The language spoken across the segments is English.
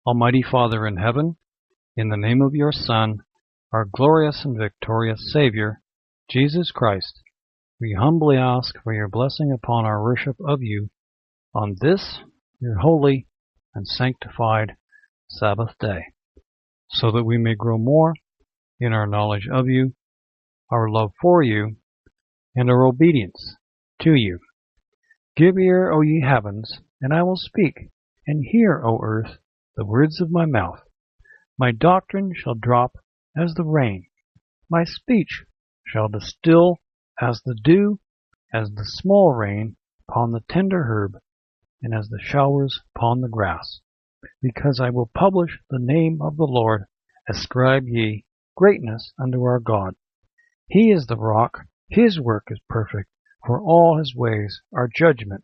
Almighty Father in heaven, in the name of your Son, our glorious and victorious Savior, Jesus Christ, we humbly ask for your blessing upon our worship of you on this, your holy and sanctified Sabbath day, so that we may grow more in our knowledge of you, our love for you, and our obedience to you. Give ear, O ye heavens, and I will speak, and hear, O earth, the words of my mouth. My doctrine shall drop as the rain, my speech shall distill as the dew, as the small rain upon the tender herb, and as the showers upon the grass. Because I will publish the name of the Lord, ascribe ye greatness unto our God. He is the rock, his work is perfect, for all his ways are judgment,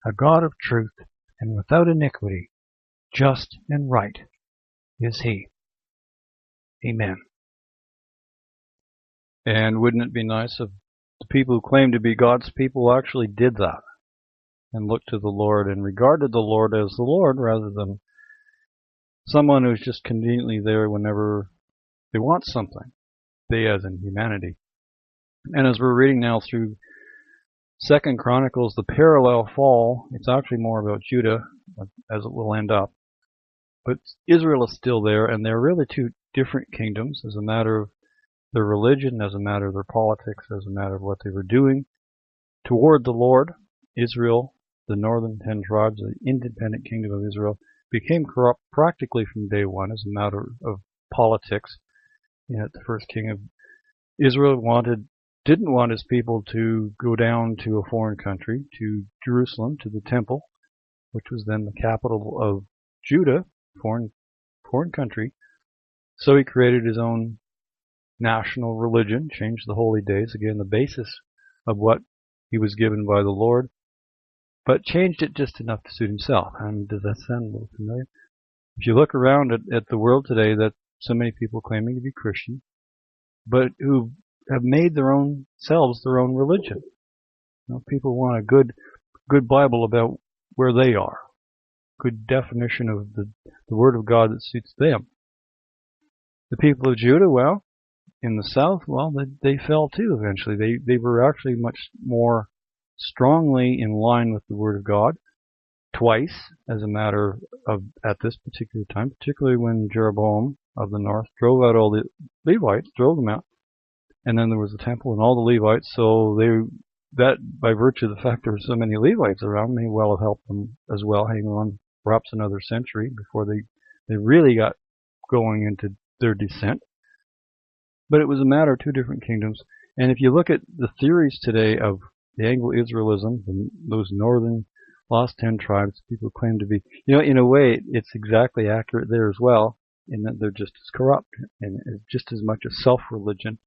a God of truth, and without iniquity, just and right is he. Amen. And wouldn't it be nice if the people who claim to be God's people actually did that and looked to the Lord and regarded the Lord as the Lord rather than someone who's just conveniently there whenever they want something, they as in humanity. And as we're reading now through 2 Chronicles, the parallel fall, it's actually more about Judah, as it will end up. But Israel is still there, and they're really two different kingdoms as a matter of their religion, as a matter of their politics, as a matter of what they were doing toward the Lord. Israel, the northern 10 tribes, the independent kingdom of Israel, became corrupt practically from day one as a matter of politics. The first king of Israel didn't want his people to go down to a foreign country, to Jerusalem, to the temple, which was then the capital of Judah, foreign country. So he created his own national religion, changed the holy days, again the basis of what he was given by the Lord, but changed it just enough to suit himself. And does that sound a little familiar? If you look around at the world today, that so many people claiming to be Christian, but who have made their own religion. People want a good Bible about where they are, good definition of the Word of God that suits them. The people of Judah, well, in the south, well, they fell too eventually. They were actually much more strongly in line with the Word of God twice, as a matter of at this particular time, particularly when Jeroboam of the north drove out all the Levites, drove them out. And then there was the temple and all the Levites, so that by virtue of the fact there were so many Levites around may well have helped them as well, hang on perhaps another century before they really got going into their descent. But it was a matter of two different kingdoms. And if you look at the theories today of the Anglo-Israelism, those northern lost 10 tribes people claim to be, in a way it's exactly accurate there as well, in that they're just as corrupt and just as much a self-religion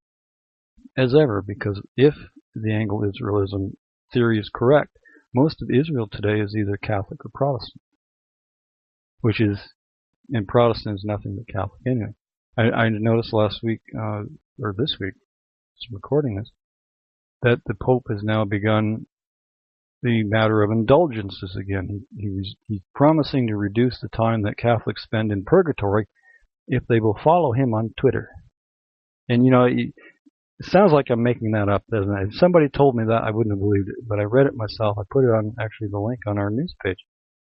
as ever, because if the Anglo-Israelism theory is correct, most of Israel today is either Catholic or Protestant, and Protestant is nothing but Catholic anyway. I noticed last week, or this week, just recording this, that the Pope has now begun the matter of indulgences again. He's promising to reduce the time that Catholics spend in purgatory if they will follow him on Twitter. And it sounds like I'm making that up, doesn't it? If somebody told me that, I wouldn't have believed it. But I read it myself. I put it on, actually, the link on our news page.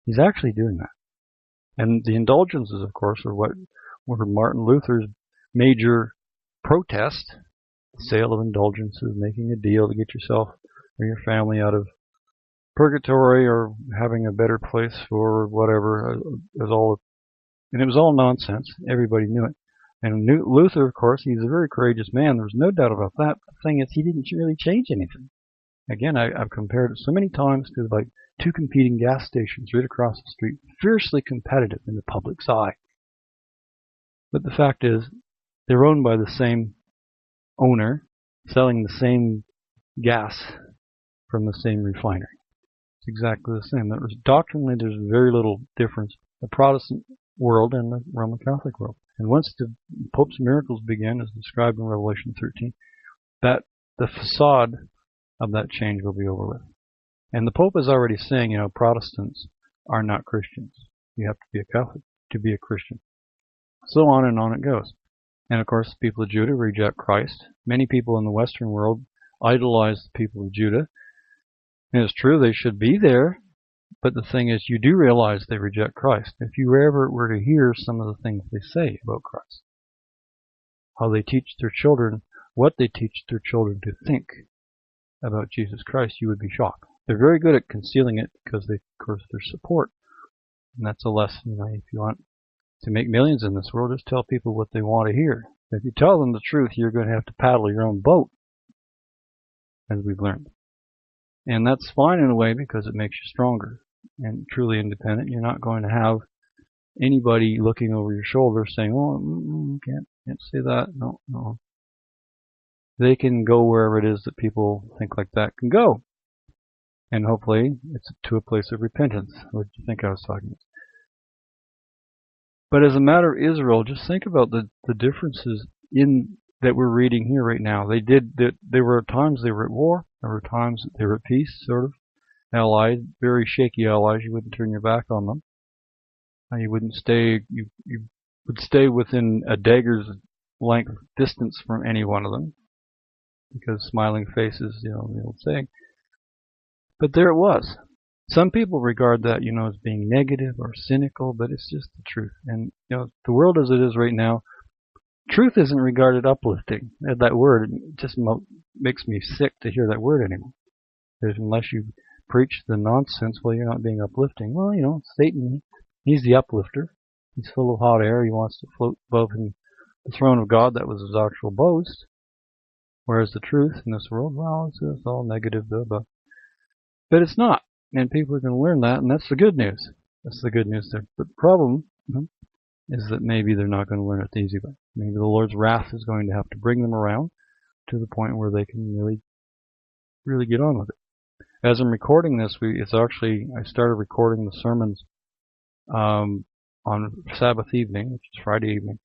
He's actually doing that. And the indulgences, of course, are what were Martin Luther's major protest, the sale of indulgences, making a deal to get yourself or your family out of purgatory or having a better place for whatever. And it was all nonsense. Everybody knew it. And Luther, of course, he's a very courageous man. There's no doubt about that. The thing is, he didn't really change anything. Again, I've compared it so many times to like two competing gas stations right across the street, fiercely competitive in the public's eye. But the fact is, they're owned by the same owner, selling the same gas from the same refinery. It's exactly the same. Doctrinally, there's very little difference. The Protestant world and the Roman Catholic world. And once the Pope's miracles begin, as described in Revelation 13, that the facade of that change will be over with. And the Pope is already saying, Protestants are not Christians. You have to be a Catholic to be a Christian. So on it goes. And of course, the people of Judah reject Christ. Many people in the Western world idolize the people of Judah. And it's true, they should be there. But the thing is, you do realize they reject Christ. If you ever were to hear some of the things they say about Christ, how they teach their children, what they teach their children to think about Jesus Christ, you would be shocked. They're very good at concealing it because they, of course, their support. And that's a lesson, if you want to make millions in this world, just tell people what they want to hear. If you tell them the truth, you're going to have to paddle your own boat, as we've learned. And that's fine in a way because it makes you stronger and truly independent. You're not going to have anybody looking over your shoulder saying, oh, can't say that. No. They can go wherever it is that people think like that can go. And hopefully it's to a place of repentance. What do you think I was talking about? But as a matter of Israel, just think about the differences in that we're reading here right now. There were times they were at war. There were times they were at peace, sort of. Allied, very shaky allies. You wouldn't turn your back on them. You wouldn't stay. You would stay within a dagger's length distance from any one of them, because smiling faces, the old saying. But there it was. Some people regard that, as being negative or cynical, but it's just the truth. And the world as it is right now, truth isn't regarded uplifting. That word just makes me sick to hear that word anymore. Because unless you preach the nonsense, well, you're not being uplifting. Well, Satan, he's the uplifter. He's full of hot air. He wants to float above the throne of God. That was his actual boast. Whereas the truth in this world, well, it's all negative, blah, blah. But it's not. And people are going to learn that, and that's the good news. That's the good news there. But the problem is that maybe they're not going to learn it the easy way. Maybe the Lord's wrath is going to have to bring them around to the point where they can really get on with it. As I'm recording this, I started recording the sermons on Sabbath evening, which is Friday evening,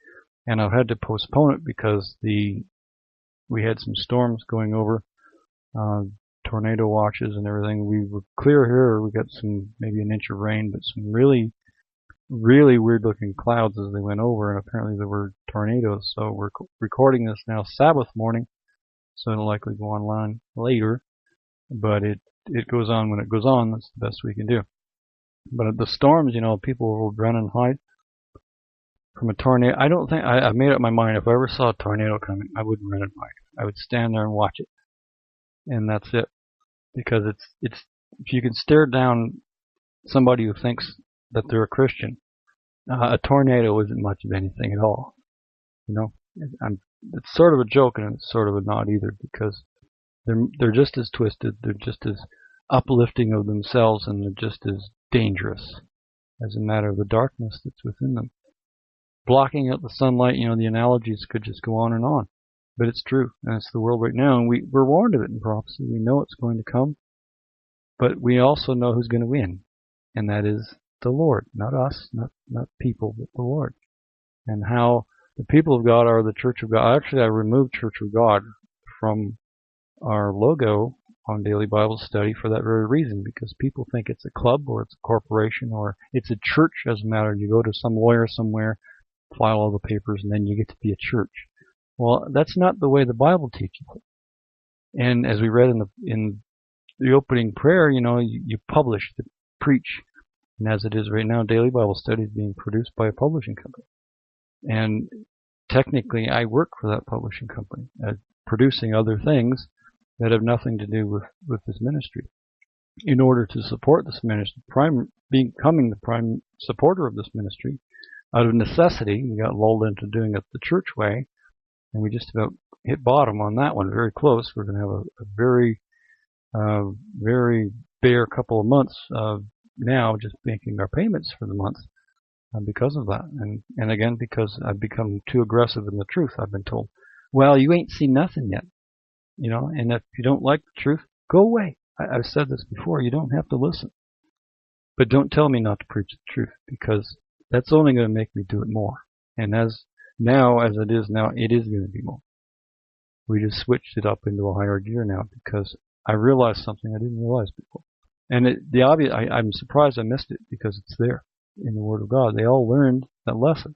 and I've had to postpone it because we had some storms going over, tornado watches and everything. We were clear here. We got maybe an inch of rain, but some really, really weird-looking clouds as they went over, and apparently there were tornadoes. So we're recording this now Sabbath morning, so it'll likely go online later. But it goes on when it goes on. That's the best we can do. But at the storms, people will run and hide from a tornado. I've made up my mind. If I ever saw a tornado coming, I wouldn't run and hide. I would stand there and watch it. And that's it. Because it's if you can stare down somebody who thinks that they're a Christian, a tornado isn't much of anything at all. It's sort of a joke and it's sort of a not either, because they're just as twisted, they're just as uplifting of themselves, and they're just as dangerous as a matter of the darkness that's within them. Blocking out the sunlight, the analogies could just go on and on. But it's true, and it's the world right now, and we're warned of it in prophecy. We know it's going to come, but we also know who's going to win, and that is the Lord, not us, not people, but the Lord. And how the people of God are the Church of God. Actually, I removed Church of God from our logo on Daily Bible Study for that very reason, because people think it's a club or it's a corporation or it's a church. Doesn't matter. You go to some lawyer somewhere, file all the papers, and then you get to be a church. Well, that's not the way the Bible teaches it. And as we read in the opening prayer, you publish, preach. And as it is right now, Daily Bible Study is being produced by a publishing company. And technically, I work for that publishing company, producing other things that have nothing to do with this ministry. In order to support this ministry, becoming the prime supporter of this ministry, out of necessity, we got lulled into doing it the church way. And we just about hit bottom on that one, very close. We're going to have a very, very bare couple of months now, just making our payments for the month because of that. And again, because I've become too aggressive in the truth, I've been told, well, you ain't seen nothing yet. And if you don't like the truth, go away. I've said this before, you don't have to listen. But don't tell me not to preach the truth, because that's only going to make me do it more. And as it is now, it is going to be more. We just switched it up into a higher gear now because I realized something I didn't realize before. And I'm surprised I missed it because it's there. in the Word of God. They all learned that lesson.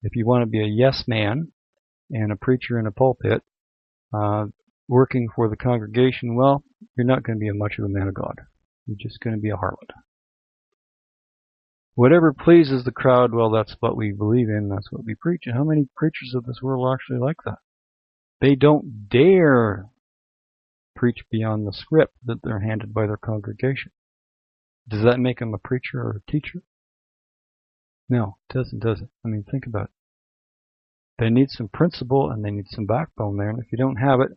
If you want to be a yes man and a preacher in a pulpit, working for the congregation, well, you're not going to be much of a man of God. You're just going to be a harlot. Whatever pleases the crowd, well, that's what we believe in, that's what we preach. And how many preachers of this world are actually like that? They don't dare preach beyond the script that they're handed by their congregation. Does that make them a preacher or a teacher? No, it doesn't, does it? I mean, think about it. They need some principle and they need some backbone there. And if you don't have it,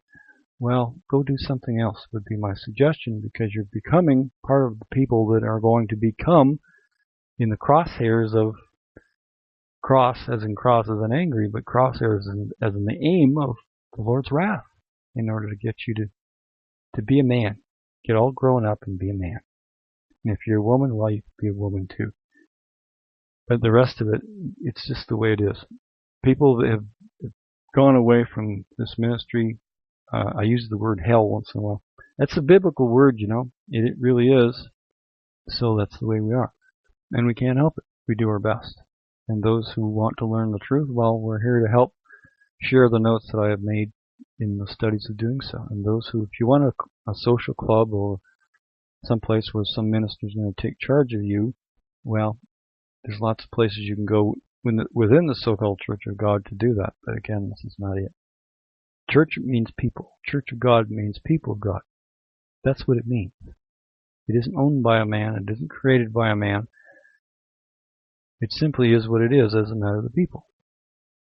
well, go do something else would be my suggestion, because you're becoming part of the people that are going to become in the crosshairs of cross as in angry, but crosshairs as in the aim of the Lord's wrath, in order to get you to be a man. Get all grown up and be a man. And if you're a woman, well, you can be a woman too. But the rest of it, it's just the way it is. People that have gone away from this ministry, I use the word hell once in a while. That's a biblical word, you know. It really is. So that's the way we are. And we can't help it. We do our best. And those who want to learn the truth, well, we're here to help share the notes that I have made in the studies of doing so. And those who, if you want a social club or some place where some minister is going to take charge of you, well, there's lots of places you can go within the so-called Church of God to do that. But again, this is not it. Church means people. Church of God means people of God. That's what it means. It isn't owned by a man. It isn't created by a man. It simply is what it is as a matter of the people.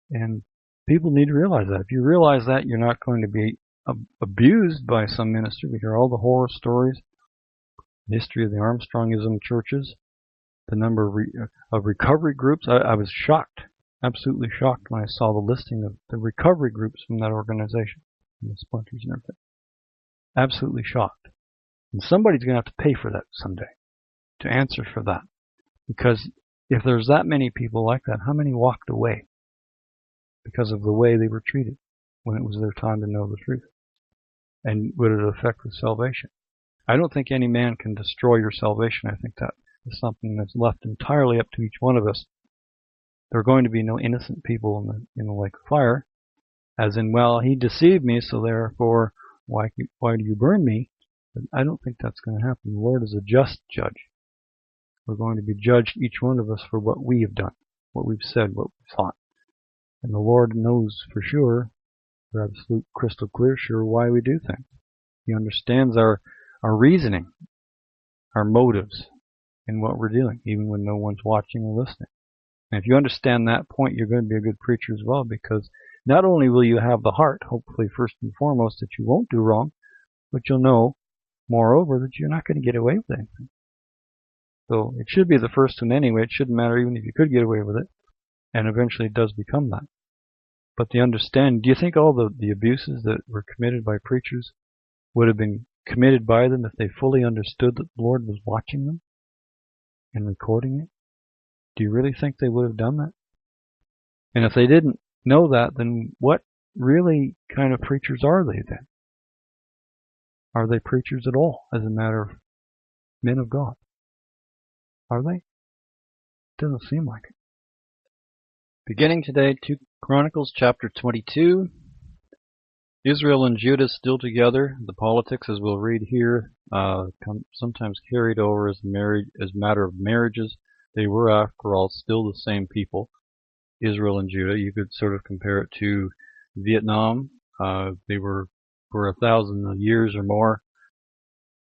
And people need to realize that. If you realize that, you're not going to be abused by some minister. We hear all the horror stories, the history of the Armstrongism churches, the number of recovery groups. I was shocked, absolutely shocked, when I saw the listing of the recovery groups from that organization, and the splinters and everything. Absolutely shocked. And somebody's going to have to pay for that someday, to answer for that. Because if there's that many people like that, how many walked away because of the way they were treated when it was their time to know the truth? And would it affect their salvation? I don't think any man can destroy your salvation. I think that is something that's left entirely up to each one of us. There are going to be no innocent people in the lake of fire, as in, well, he deceived me, so therefore, why do you burn me? But I don't think that's going to happen. The Lord is a just judge. We're going to be judged, each one of us, for what we have done, what we've said, what we've thought. And the Lord knows for sure, for absolute crystal clear sure, why we do things. He understands our reasoning, our motives, and what we're doing, even when no one's watching or listening. And if you understand that point, you're going to be a good preacher as well, because not only will you have the heart, hopefully first and foremost, that you won't do wrong, but you'll know, moreover, that you're not going to get away with anything. So it should be the first one anyway. It shouldn't matter even if you could get away with it. And eventually it does become that. But the understand, do you think all the abuses that were committed by preachers would have been committed by them if they fully understood that the Lord was watching them and recording it? Do you really think they would have done that? And if they didn't know that, then what really kind of preachers are they then? Are they preachers at all, as a matter of men of God? Are they? Doesn't seem like it. Beginning today, 2 Chronicles chapter 22. Israel and Judah still together. The politics, as we'll read here, sometimes carried over as matter of marriages. They were, after all, still the same people, Israel and Judah. You could sort of compare it to Vietnam. They were for 1,000 years or more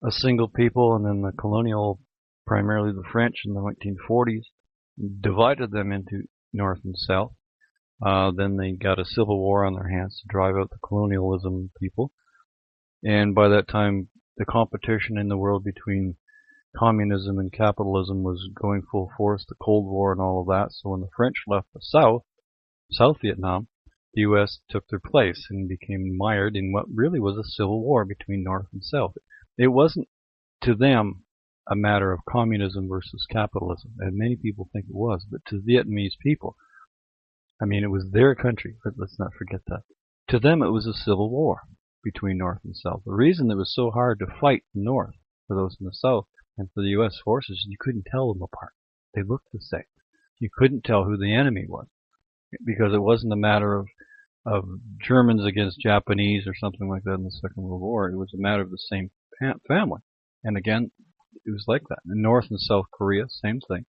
a single people, and then the colonial, primarily the French in the 1940s, divided them into North and South. Then they got a civil war on their hands to drive out the colonialism people. And by that time, the competition in the world between communism and capitalism was going full force, the Cold War and all of that. So when the French left the South Vietnam, the U.S. took their place and became mired in what really was a civil war between North and South. It wasn't, to them, a matter of communism versus capitalism, and many people think it was, but to Vietnamese people, I mean, it was their country, but let's not forget that. To them, it was a civil war between North and South. The reason it was so hard to fight the North for those in the South and for the U.S. forces, you couldn't tell them apart. They looked the same. You couldn't tell who the enemy was because it wasn't a matter of Germans against Japanese or something like that in the Second World War. It was a matter of the same family. And again, it was like that. In North and South Korea, same thing.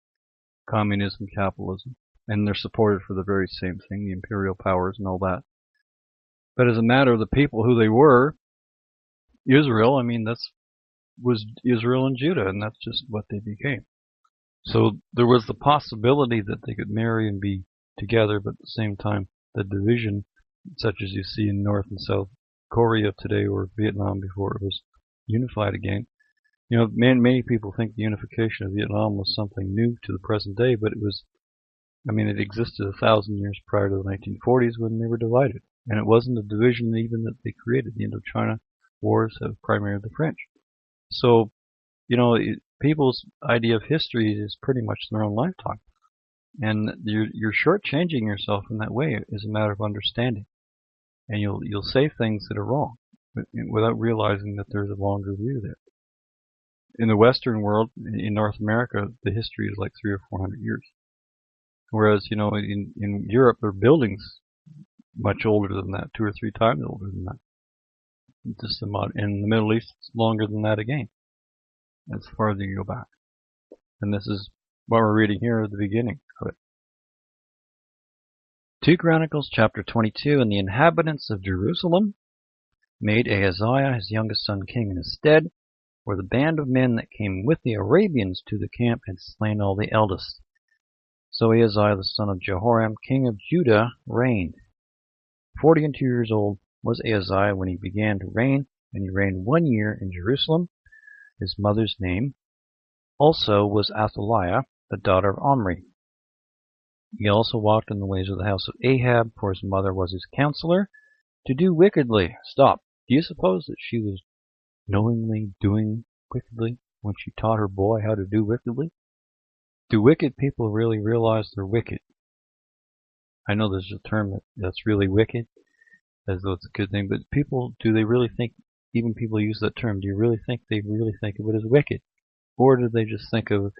Communism, capitalism. And they're supported for the very same thing, the imperial powers and all that. But as a matter of the people who they were, Israel, I mean, was Israel and Judah, and that's just what they became. So there was the possibility that they could marry and be together, but at the same time, the division, such as you see in North and South Korea today, or Vietnam before it was unified again. You know, many people think the unification of Vietnam was something new to the present day, but it existed 1,000 years prior to the 1940s when they were divided. And it wasn't a division even that they created. The Indochina wars have primarily the French. So, people's idea of history is pretty much their own lifetime. And you're shortchanging yourself in that way as a matter of understanding. And you'll say things that are wrong without realizing that there's a longer view there. In the Western world, in North America, the history is like 300 or 400 years. Whereas, in Europe, there are buildings much older than that, 2 or 3 times older than that. In the Middle East, it's longer than that again, as far as you go back. And this is what we're reading here at the beginning of it. 2 Chronicles chapter 22, And the inhabitants of Jerusalem made Ahaziah his youngest son king in his stead, for the band of men that came with the Arabians to the camp had slain all the eldest. So Ahaziah the son of Jehoram, king of Judah, reigned. 42 years old was Ahaziah when he began to reign, and he reigned 1 year in Jerusalem. His mother's name also was Athaliah, the daughter of Omri. He also walked in the ways of the house of Ahab, for his mother was his counselor, to do wickedly. Stop. Do you suppose that she was knowingly doing wickedly when she taught her boy how to do wickedly? Do wicked people really realize they're wicked? I know there's a term that's really wicked, as though it's a good thing, but do they really think, even people use that term, do you really think they really think of it as wicked? Or do they just think of,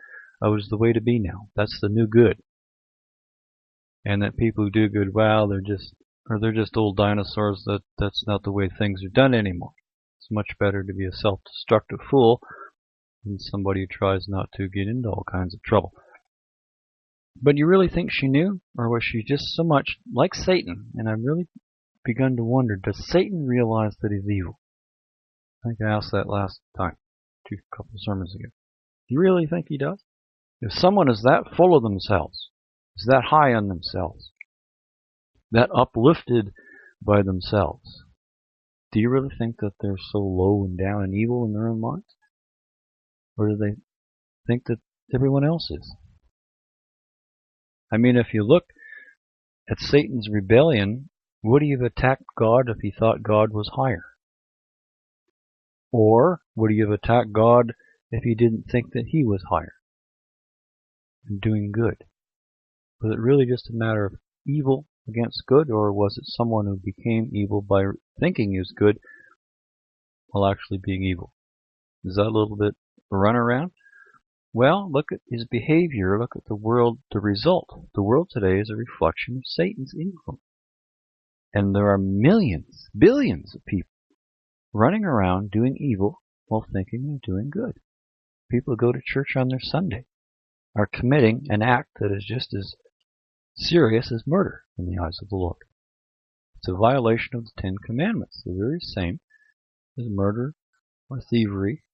it's the way to be now, that's the new good? And that people who do good, well, they're just old dinosaurs, that's not the way things are done anymore. It's much better to be a self-destructive fool than somebody who tries not to get into all kinds of trouble. But you really think she knew? Or was she just so much like Satan? And I've really begun to wonder, does Satan realize that he's evil? I think I asked that last time, a couple of sermons ago. Do you really think he does? If someone is that full of themselves, is that high on themselves, that uplifted by themselves, do you really think that they're so low and down and evil in their own minds? Or do they think that everyone else is? I mean, if you look at Satan's rebellion, would he have attacked God if he thought God was higher? Or would he have attacked God if he didn't think that he was higher and doing good? Was it really just a matter of evil against good, or was it someone who became evil by thinking he was good while actually being evil? Is that a little bit a runaround? Well, look at his behavior. Look at the world, the result. The world today is a reflection of Satan's influence. And there are millions, billions of people running around doing evil while thinking they're doing good. People who go to church on their Sunday are committing an act that is just as serious as murder in the eyes of the Lord. It's a violation of the 10 Commandments, the very same as murder or thievery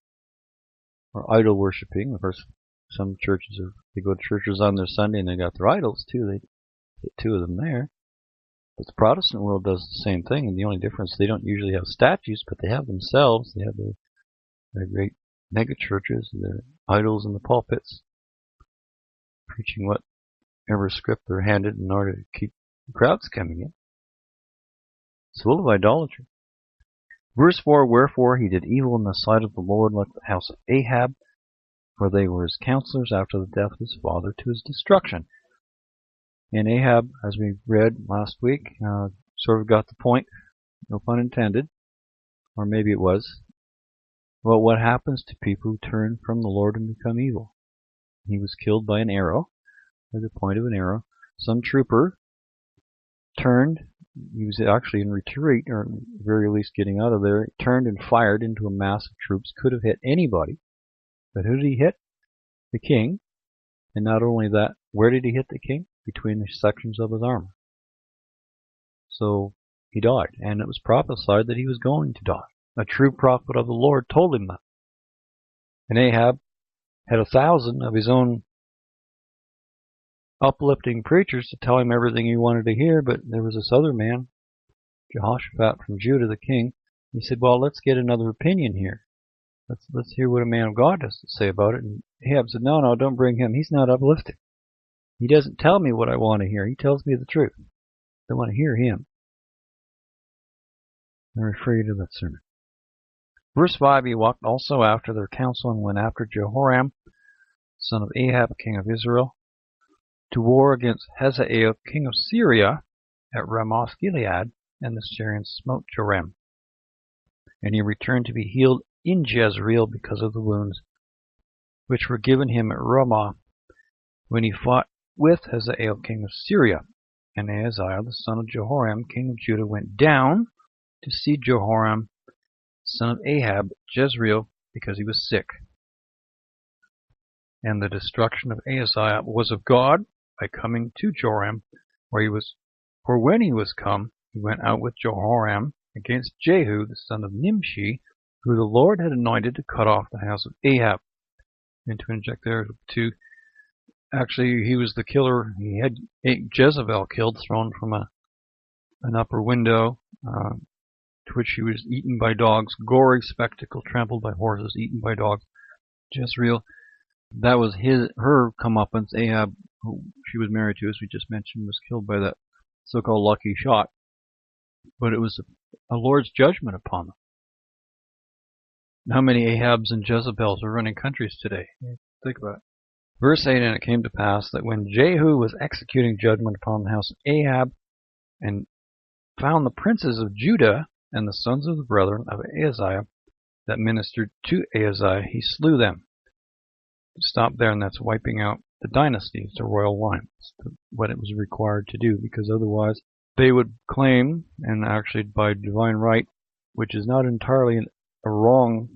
or idol worshipping. Of course, some churches they go to churches on their Sunday and they got their idols too. They get 2 of them there. But the Protestant world does the same thing, and the only difference, they don't usually have statues, but they have themselves. They have their great mega churches, their idols in the pulpits, preaching whatever script they're handed in order to keep the crowds coming in. It's full of idolatry. Verse 4, Wherefore he did evil in the sight of the Lord like the house of Ahab, for they were his counselors after the death of his father to his destruction. And Ahab, as we read last week, sort of got the point, no pun intended, or maybe it was. Well, what happens to people who turn from the Lord and become evil? He was killed by an arrow, by the point of an arrow. Some trooper turned. He was actually in retreat, or at the very least getting out of there. Turned and fired into a mass of troops. Could have hit anybody. But who did he hit? The king. And not only that, where did he hit the king? Between the sections of his armor. So he died, and it was prophesied that he was going to die. A true prophet of the Lord told him that. And Ahab had 1,000 of his own uplifting preachers to tell him everything he wanted to hear, but there was this other man, Jehoshaphat from Judah, the king. He said, well, let's get another opinion here. Let's hear what a man of God has to say about it. And Ahab said, no, don't bring him. He's not uplifting. He doesn't tell me what I want to hear. He tells me the truth. I want to hear him. I refer you to that sermon. Verse 5, he walked also after their counsel and went after Jehoram, son of Ahab, king of Israel, to war against Hazael, king of Syria, at Ramoth Gilead, and the Syrians smote Joram. And he returned to be healed in Jezreel because of the wounds which were given him at Ramah, when he fought with Hazael, king of Syria. And Ahaziah, the son of Jehoram, king of Judah, went down to see Jehoram, son of Ahab, at Jezreel, because he was sick. And the destruction of Ahaziah was of God, by coming to Joram, where he was. For when he was come, he went out with Jehoram against Jehu, the son of Nimshi, who the Lord had anointed to cut off the house of Ahab. And to inject there too, actually he was the killer. He had Jezebel killed, thrown from an upper window, to which she was eaten by dogs. Gory spectacle, trampled by horses, eaten by dogs. Jezreel, that was her comeuppance. Ahab, who she was married to, as we just mentioned, was killed by that so-called lucky shot. But it was a Lord's judgment upon them. How many Ahabs and Jezebels are running countries today? Think about it. Verse 8, and it came to pass that when Jehu was executing judgment upon the house of Ahab, and found the princes of Judah and the sons of the brethren of Ahaziah that ministered to Ahaziah, he slew them. Stop there, and that's wiping out the dynasties, the royal line. That's what it was required to do, because otherwise they would claim, and actually by divine right, which is not entirely a wrong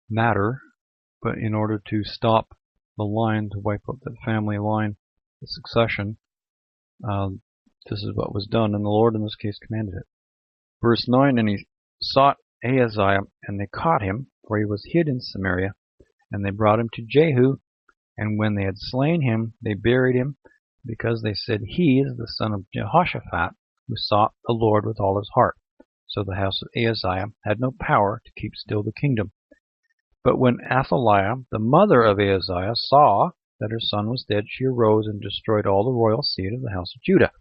matter, but in order to stop the line, to wipe out that family line, the succession, this is what was done, and the Lord in this case commanded it. Verse 9, and he sought Ahaziah, and they caught him, for he was hid in Samaria. And they brought him to Jehu, and when they had slain him, they buried him, because they said, he is the son of Jehoshaphat, who sought the Lord with all his heart. So the house of Ahaziah had no power to keep still the kingdom. But when Athaliah, the mother of Ahaziah, saw that her son was dead, she arose and destroyed all the royal seed of the house of Judah.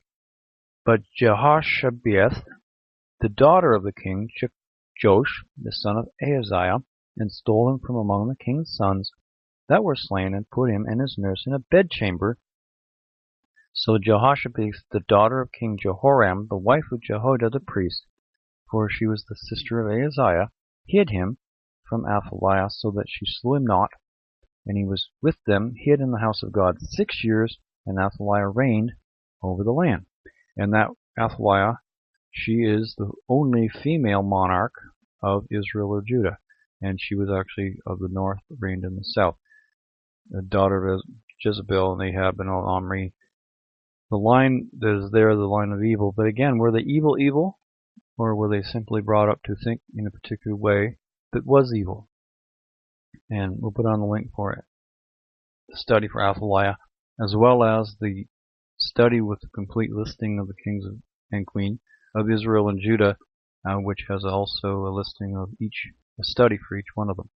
But Jehoshabeath, the daughter of the king, took Joash, the son of Ahaziah, and stole him from among the king's sons that were slain, and put him and his nurse in a bedchamber. So Jehoshabeath, the daughter of King Jehoram, the wife of Jehoiada the priest, for she was the sister of Ahaziah, hid him from Athaliah, so that she slew him not. And he was with them, hid in the house of God 6 years, and Athaliah reigned over the land. And that Athaliah, she is the only female monarch of Israel or Judah. And she was actually of the north, reigned in the south. The daughter of Jezebel and Ahab and Omri. The line that is there, the line of evil. But again, were they evil, or were they simply brought up to think in a particular way that was evil? And we'll put on the link for it. The study for Athaliah, as well as the study with the complete listing of the kings and queen of Israel and Judah, which has also a listing of a study for each one of them.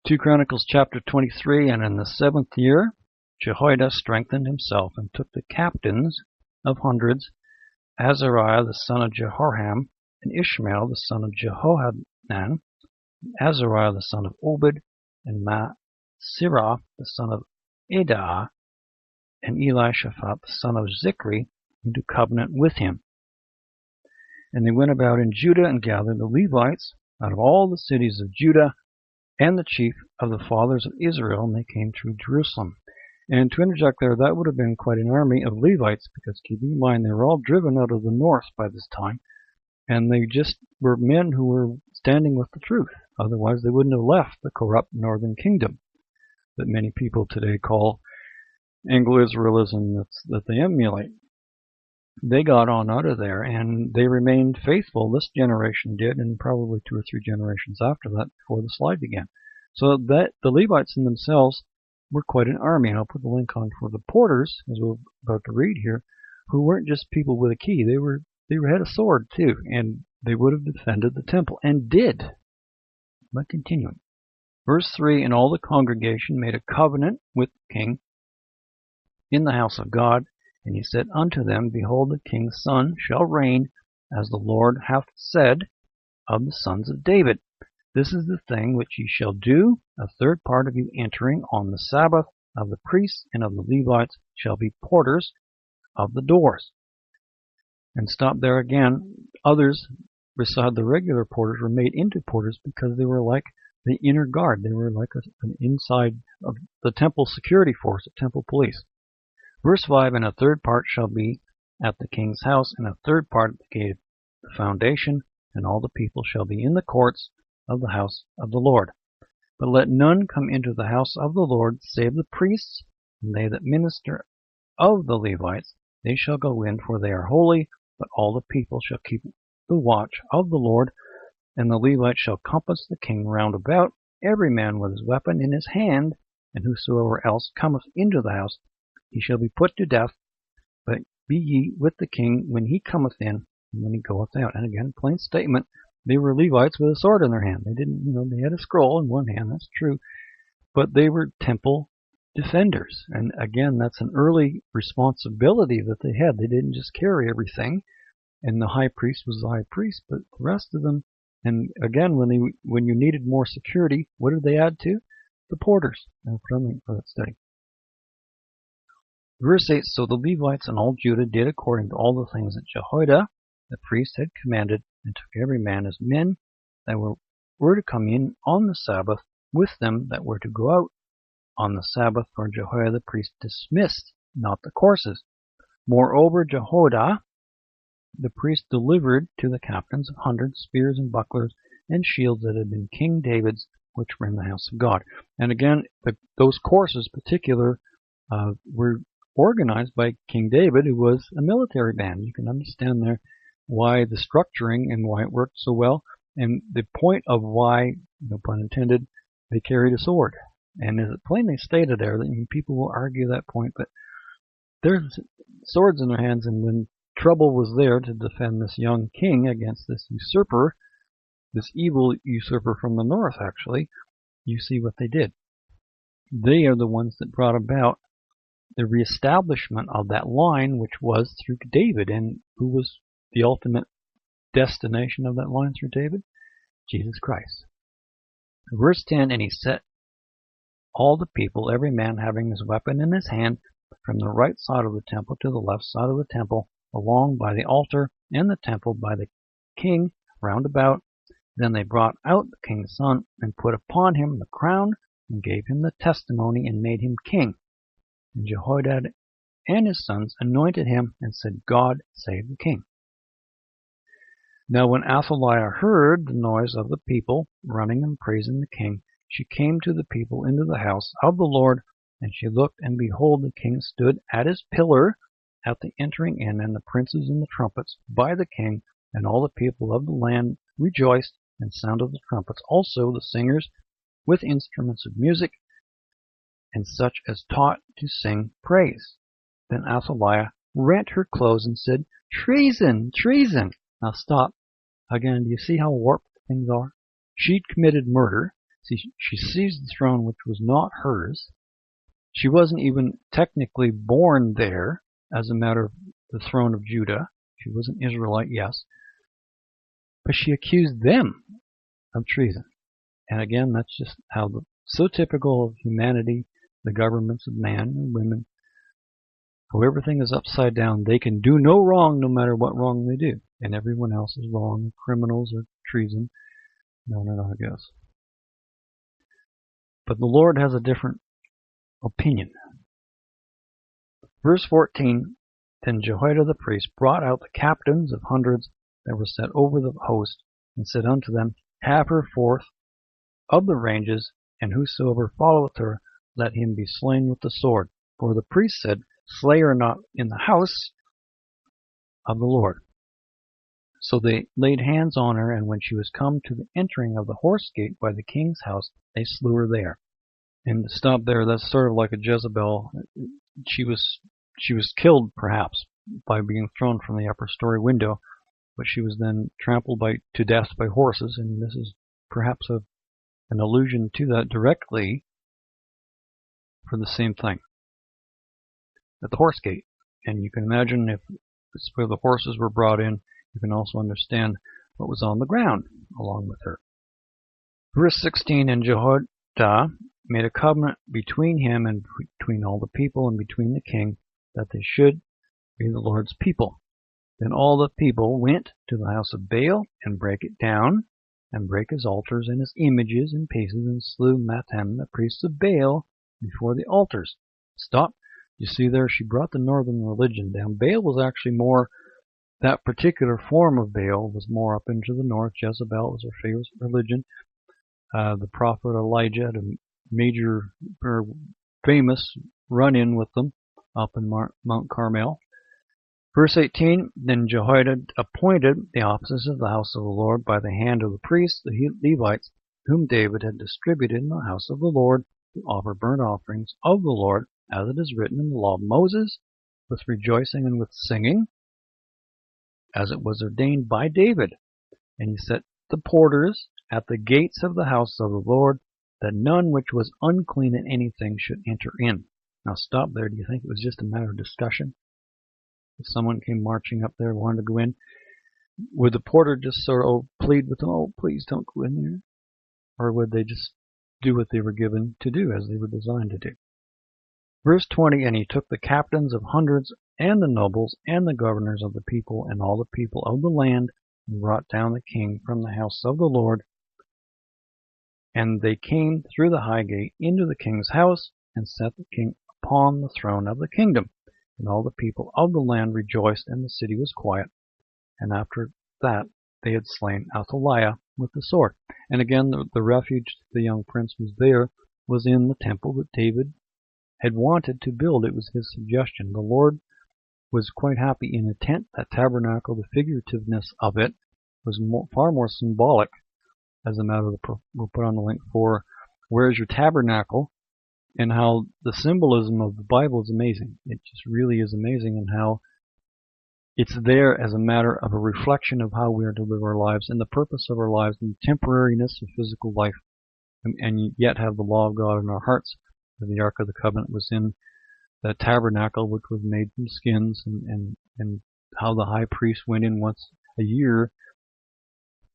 2 Chronicles chapter 23, and in the 7th year, Jehoiada strengthened himself and took the captains of hundreds, Azariah the son of Jehoram, and Ishmael the son of Jehohanan, Azariah the son of Obed, and Maasirah the son of Edah, and Elishaphat the son of Zichri, into covenant with him. And they went about in Judah and gathered the Levites out of all the cities of Judah and the chief of the fathers of Israel, and they came through Jerusalem. And to interject there, that would have been quite an army of Levites, because keeping in mind they were all driven out of the north by this time, and they just were men who were standing with the truth. Otherwise, they wouldn't have left the corrupt northern kingdom that many people today call Anglo-Israelism that they emulate. They got on out of there, and they remained faithful. This generation did, and probably 2 or 3 generations after that before the slide began. So that the Levites in themselves were quite an army, and I'll put the link on for the porters, as we're about to read here, who weren't just people with a key. They had a sword too, and they would have defended the temple, and did. But continuing. Verse 3, and all the congregation made a covenant with the king in the house of God, and he said unto them, Behold, the king's son shall reign, as the Lord hath said, of the sons of David. This is the thing which ye shall do. A third part of you entering on the Sabbath of the priests and of the Levites shall be porters of the doors. And stop there again. Others, beside the regular porters, were made into porters because they were like the inner guard. They were like an inside of the temple security force, the temple police. Verse 5, and a third part shall be at the king's house, and a third part at the gate of the foundation, and all the people shall be in the courts of the house of the Lord. But let none come into the house of the Lord, save the priests, and they that minister of the Levites. They shall go in, for they are holy, but all the people shall keep the watch of the Lord, and the Levites shall compass the king round about, every man with his weapon in his hand, and whosoever else cometh into the house, he shall be put to death. But be ye with the king when he cometh in, and when he goeth out. And again, plain statement, they were Levites with a sword in their hand. They didn't, they had a scroll in one hand, that's true, but they were temple defenders. And again, that's an early responsibility that they had. They didn't just carry everything, and the high priest was the high priest, but the rest of them. And again, when you needed more security, what did they add to? The porters. I'll put on link for that study. Verse 8, so the Levites and all Judah did according to all the things that Jehoiada the priest had commanded, and took every man his men that were to come in on the Sabbath with them that were to go out on the Sabbath, for Jehoiada the priest dismissed not the courses. Moreover, Jehoiada the priest delivered to the captains of hundreds spears and bucklers and shields that had been King David's, which were in the house of God. And again, those courses particular were organized by King David, who was a military band. You can understand there why the structuring and why it worked so well, and the point of why, no pun intended, they carried a sword. And as it plainly stated there, people will argue that point, but there's swords in their hands, and when trouble was there to defend this young king against this usurper, this evil usurper from the north, actually, you see what they did. They are the ones that brought about the reestablishment of that line, which was through David. And who was the ultimate destination of that line through David? Jesus Christ. Verse 10, and he set all the people, every man having his weapon in his hand, from the right side of the temple to the left side of the temple, along by the altar and the temple by the king round about. Then they brought out the king's son, and put upon him the crown, and gave him the testimony, and made him king. And Jehoiada and his sons anointed him, and said, God save the king. Now when Athaliah heard the noise of the people running and praising the king, she came to the people into the house of the Lord, and she looked, and behold, the king stood at his pillar at the entering in, and the princes and the trumpets by the king, and all the people of the land rejoiced, and sounded the trumpets, also the singers with instruments of music, and such as taught to sing praise. Then Athaliah rent her clothes and said, Treason! Treason! Now stop. Again, do you see how warped things are? She'd committed murder. See, she seized the throne which was not hers. She wasn't even technically born there as a matter of the throne of Judah. She was an Israelite, yes. But she accused them of treason. And again, that's just so typical of humanity, the governments of man and women. How everything is upside down. They can do no wrong no matter what wrong they do. And everyone else is wrong. Criminals or treason. No, it goes. But the Lord has a different opinion. Verse 14, Then Jehoiada the priest brought out the captains of hundreds that were set over the host, and said unto them, Have her forth of the ranges, and whosoever followeth her, let him be slain with the sword. For the priest said, Slay her not in the house of the Lord. So they laid hands on her, and when she was come to the entering of the horse gate by the king's house, they slew her there. And to stop there, that's sort of like a Jezebel. She was killed, perhaps, by being thrown from the upper story window, but she was then trampled to death by horses, and this is perhaps an allusion to that directly for the same thing at the horse gate. And you can imagine if it's where the horses were brought in, you can also understand what was on the ground along with her. Verse 16, And Jehoiada made a covenant between him and between all the people and between the king, that they should be the Lord's people. Then all the people went to the house of Baal and brake it down, and brake his altars and his images in pieces, and slew Mattan, the priest of Baal, before the altars. Stop. You see there, she brought the northern religion down. Baal was actually more, that particular form of Baal was more up into the north. Jezebel was her favorite religion. The prophet Elijah had a major, or famous run-in with them up in Mount Carmel. Verse 18, Then Jehoiada appointed the officers of the house of the Lord by the hand of the priests, the Levites, whom David had distributed in the house of the Lord, to offer burnt offerings of the Lord, as it is written in the law of Moses, with rejoicing and with singing, as it was ordained by David. And he set the porters at the gates of the house of the Lord, that none which was unclean in anything should enter in. Now stop there. Do you think it was just a matter of discussion? If someone came marching up there, wanted to go in, would the porter just sort of plead with them, oh, please don't go in there? Or would they just do what they were given to do, as they were designed to do? Verse 20, And he took the captains of hundreds, and the nobles, and the governors of the people, and all the people of the land, and brought down the king from the house of the Lord. And they came through the high gate into the king's house, and set the king upon the throne of the kingdom. And all the people of the land rejoiced, and the city was quiet. And after that they had slain Athaliah with the sword. And again, the refuge the young prince was there was in the temple that David had wanted to build. It was his suggestion. The Lord was quite happy in a tent. That tabernacle, the figurativeness of it, was far more symbolic. As a matter of we'll put on the link for Where's Your Tabernacle, and how the symbolism of the Bible is amazing. It just really is amazing, and how it's there as a matter of a reflection of how we are to live our lives and the purpose of our lives and the temporariness of physical life, and yet have the law of God in our hearts. The Ark of the Covenant was in the tabernacle, which was made from skins, and how the high priest went in once a year,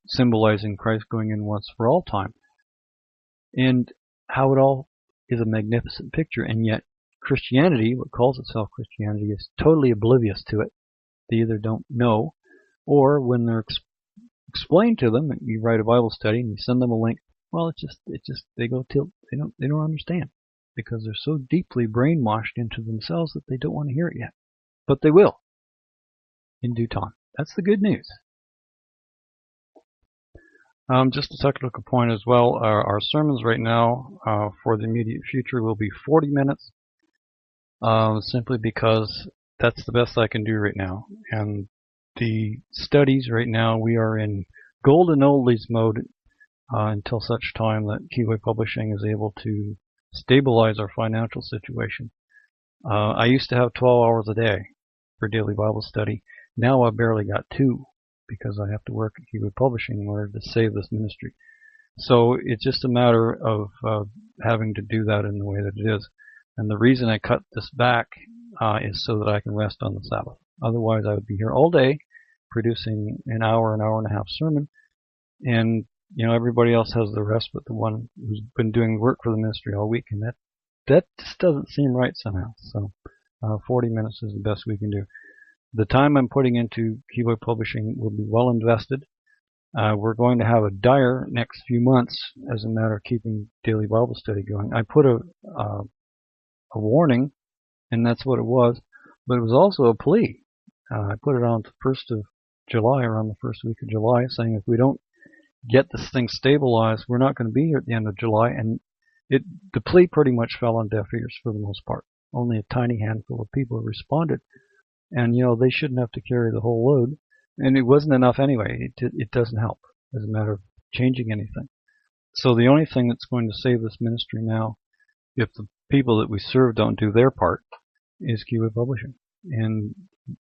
symbolizing Christ going in once for all time. And how it all is a magnificent picture, and yet Christianity, what calls itself Christianity, is totally oblivious to it. They either don't know, or when they're explained to them, you write a Bible study and you send them a link, well, it's just they go tilt. They don't understand, because they're so deeply brainwashed into themselves that they don't want to hear it yet. But they will in due time. That's the good news. Just a technical point as well. Our sermons right now for the immediate future will be 40 minutes, simply because that's the best I can do right now. And the studies right now, we are in golden oldies mode until such time that Keyway Publishing is able to stabilize our financial situation. I used to have 12 hours a day for daily Bible study. Now I've barely got 2, because I have to work at Keyway Publishing in order to save this ministry. So it's just a matter of having to do that in the way that it is. And the reason I cut this back is so that I can rest on the Sabbath. Otherwise, I would be here all day producing an hour and a half sermon. And, everybody else has the rest but the one who's been doing work for the ministry all week. And that just doesn't seem right somehow. So 40 minutes is the best we can do. The time I'm putting into Keyway Publishing will be well invested. We're going to have a dire next few months as a matter of keeping daily Bible study going. I put a warning, and that's what it was, but it was also a plea. I put it on the 1st of July, around the first week of July, saying if we don't get this thing stabilized, we're not going to be here at the end of July. And the plea pretty much fell on deaf ears for the most part. Only a tiny handful of people responded. And, they shouldn't have to carry the whole load. And it wasn't enough anyway. It doesn't help as a matter of changing anything. So the only thing that's going to save this ministry now, if the people that we serve don't do their part, is QA Publishing. And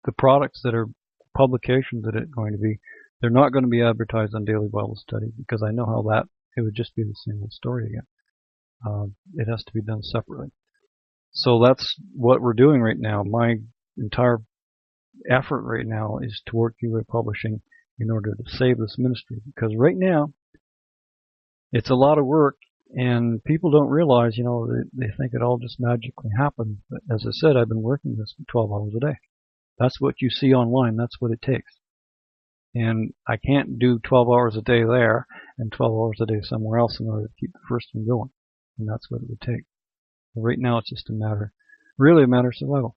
the products that are publications that it's going to be, they're not going to be advertised on Daily Bible Study, because I know how it would just be the same old story again. It has to be done separately. So that's what we're doing right now. My entire effort right now is toward QA Publishing in order to save this ministry, because right now it's a lot of work, and people don't realize, they think it all just magically happens. But as I said, I've been working this for 12 hours a day. That's what you see online. That's what it takes. And I can't do 12 hours a day there and 12 hours a day somewhere else in order to keep the first one going. And that's what it would take. But right now it's just really a matter of survival.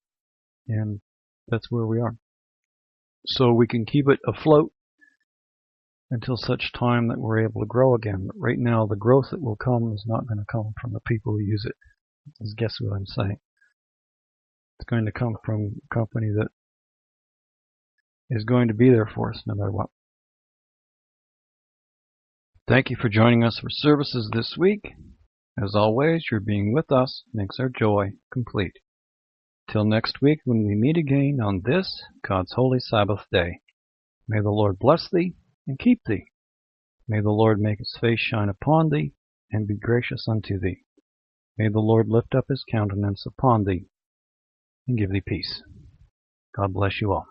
And that's where we are. So we can keep it afloat until such time that we're able to grow again. But right now, the growth that will come is not going to come from the people who use it. Just guess what I'm saying. It's going to come from a company that is going to be there for us no matter what. Thank you for joining us for services this week. As always, your being with us makes our joy complete. Till next week when we meet again on this, God's holy Sabbath day. May the Lord bless thee and keep thee. May the Lord make his face shine upon thee and be gracious unto thee. May the Lord lift up his countenance upon thee and give thee peace. God bless you all.